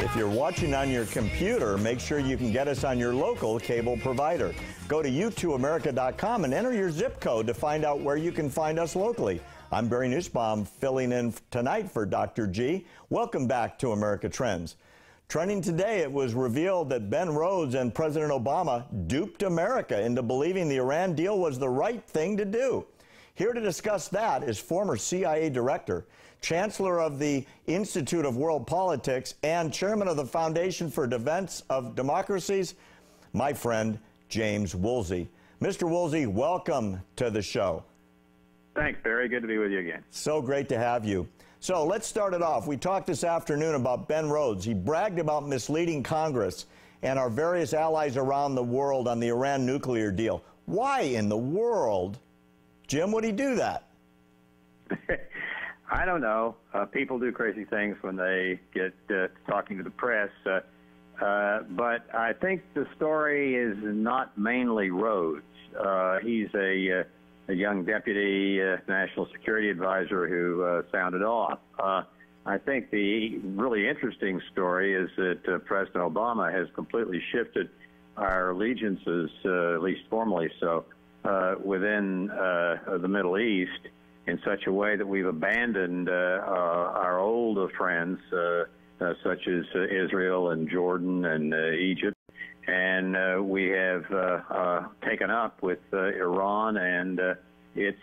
If you're watching on your computer, make sure you can get us on your local cable provider. Go to u2america.com and enter your zip code to find out where you can find us locally. I'm Barry Nussbaum, filling in tonight for Dr. G. Welcome back to America Trends. Trending today, it was revealed that Ben Rhodes and President Obama duped America into believing the Iran deal was the right thing to do. Here to discuss that is former CIA director, chancellor of the Institute of World Politics, and chairman of the Foundation for Defense of Democracies, my friend James Woolsey. Mr. Woolsey, welcome to the show. Thanks, Barry. Good to be with you again. So great to have you. So let's start it off. We talked this afternoon about Ben Rhodes. He bragged about misleading Congress and our various allies around the world on the Iran nuclear deal. Why in the world, Jim, would he do that? I don't know. People do crazy things when they get talking to the press. But I think the story is not mainly Rhodes. He's a young deputy national security advisor who sounded off. I think the really interesting story is that President Obama has completely shifted our allegiances, at least formally so, within the Middle East in such a way that we've abandoned our old friends, such as Israel and Jordan and Egypt. And we have taken up with Iran and its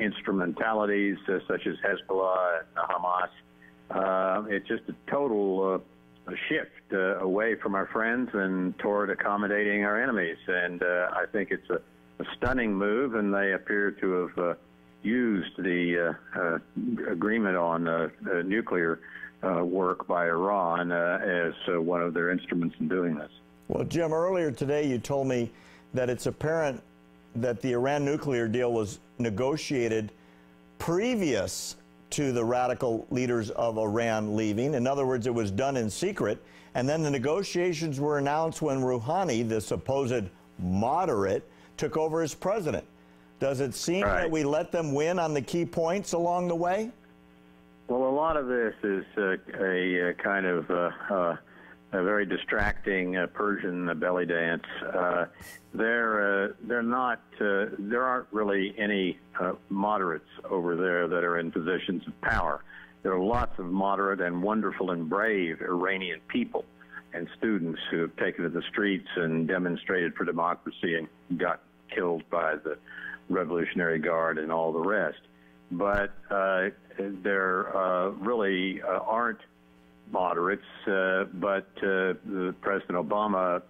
instrumentalities, such as Hezbollah and Hamas. It's just a total shift away from our friends and toward accommodating our enemies. And I think it's a stunning move, and they appear to have used the agreement on nuclear work by Iran as one of their instruments in doing this. Well, Jim, earlier today you told me that it's apparent that the Iran nuclear deal was negotiated previous to the radical leaders of Iran leaving. In other words, it was done in secret. And then the negotiations were announced when Rouhani, the supposed moderate, took over as president. Does it seem that we let them win on the key points along the way? Well, a lot of this is a kind of a very distracting Persian belly dance. There aren't really any moderates over there that are in positions of power. There are lots of moderate and wonderful and brave Iranian people and students who have taken to the streets and demonstrated for democracy and got killed by the Revolutionary Guard and all the rest. But there really aren't moderates, but President Obama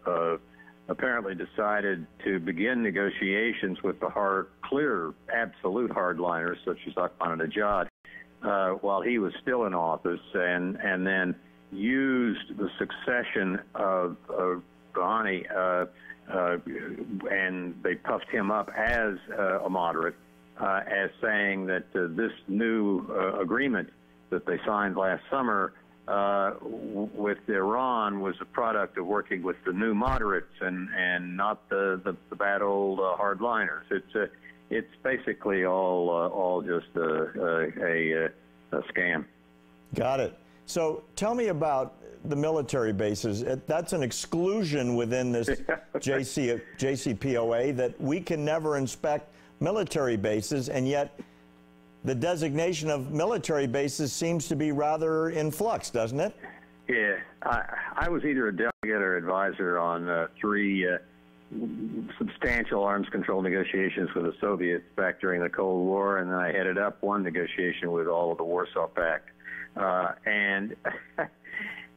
apparently decided to begin negotiations with the clear, absolute hardliners, such as Ahmadinejad, while he was still in office, and then used the succession of Rouhani, and they puffed him up as a moderate, as saying that this new agreement that they signed last summer with Iran was a product of working with the new moderates and not the bad old hardliners. It's basically all just a scam. Got it. So tell me about the military bases. That's an exclusion within this JCPOA, that we can never inspect military bases, and yet the designation of military bases seems to be rather in flux, doesn't it? Yeah. I was either a delegate or advisor on three substantial arms control negotiations with the Soviets back during the Cold War, and then I headed up one negotiation with all of the Warsaw Pact. And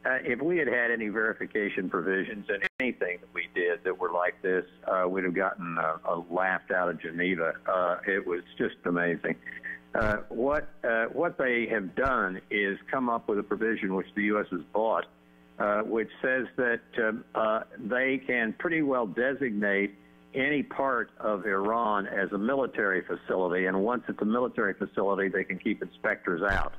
if we had had any verification provisions in anything that we did that were like this, we'd have gotten laughed out of Geneva. It was just amazing. What they have done is come up with a provision which the U.S. has bought, which says that they can pretty well designate any part of Iran as a military facility, and once it's a military facility, they can keep inspectors out.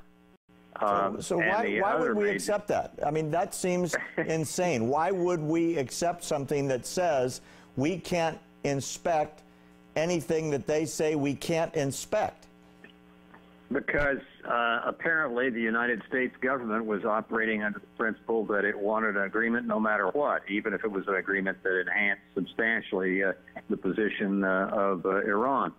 So why would we accept that? I mean, that seems insane. Why would we accept something that says we can't inspect anything that they say we can't inspect? Because apparently the United States government was operating under the principle that it wanted an agreement no matter what, even if it was an agreement that enhanced substantially the position of Iran.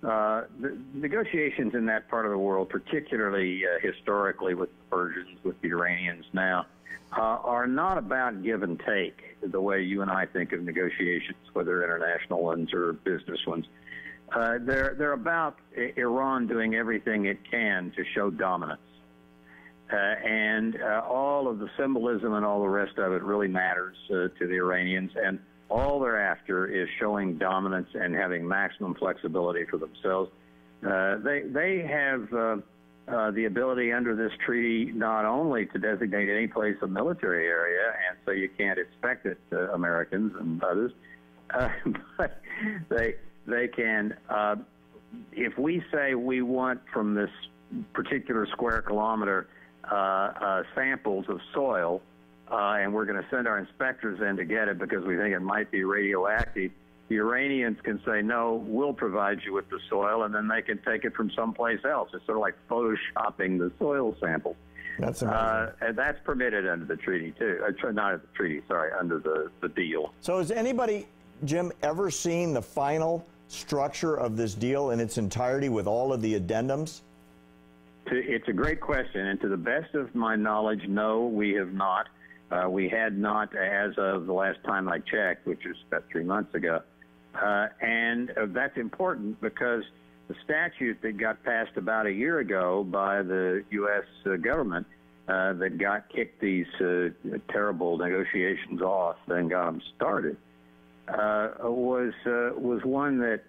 The negotiations in that part of the world, particularly historically with the Persians, with the Iranians now, are not about give and take the way you and I think of negotiations, whether international ones or business ones. They're about Iran doing everything it can to show dominance. And all of the symbolism and all the rest of it really matters to the Iranians. And all they're after is showing dominance and having maximum flexibility for themselves. They have the ability under this treaty not only to designate any place a military area, and so you can't expect it, Americans and others, but they can, if we say we want from this particular square kilometer samples of soil, and we're going to send our inspectors in to get it because we think it might be radioactive, the Iranians can say, no, we'll provide you with the soil, and then they can take it from someplace else. It's sort of like photoshopping the soil samples. That's amazing. And that's permitted under the treaty, too. Not the treaty, sorry, under the deal. So has anybody, Jim, ever seen the final structure of this deal in its entirety with all of the addendums? It's a great question, and to the best of my knowledge, no, we have not. We had not as of the last time I checked, which was about 3 months ago. And that's important because the statute that got passed about a year ago by the U.S. government that kicked these terrible negotiations off and got them started was one that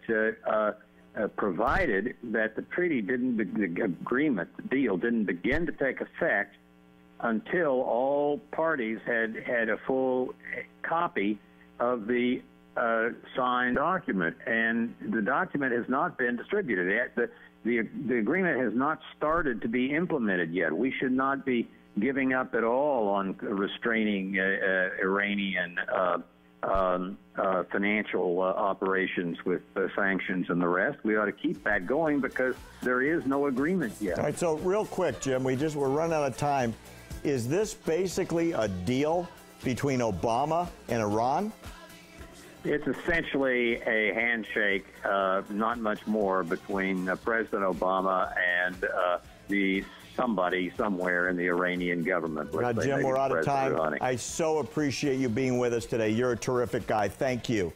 provided that the treaty the deal didn't begin to take effect until all parties had a full copy of the signed document, and the document has not been distributed yet. The agreement has not started to be implemented yet. We should not be giving up at all on restraining Iranian financial operations with sanctions and the rest. We ought to keep that going because there is no agreement yet. All right, so real quick, Jim, we're running out of time. Is this basically a deal between Obama and Iran? It's essentially a handshake, not much more, between President Obama and somebody somewhere in the Iranian government. Now, Jim, we're out of time. I so appreciate you being with us today. You're a terrific guy. Thank you.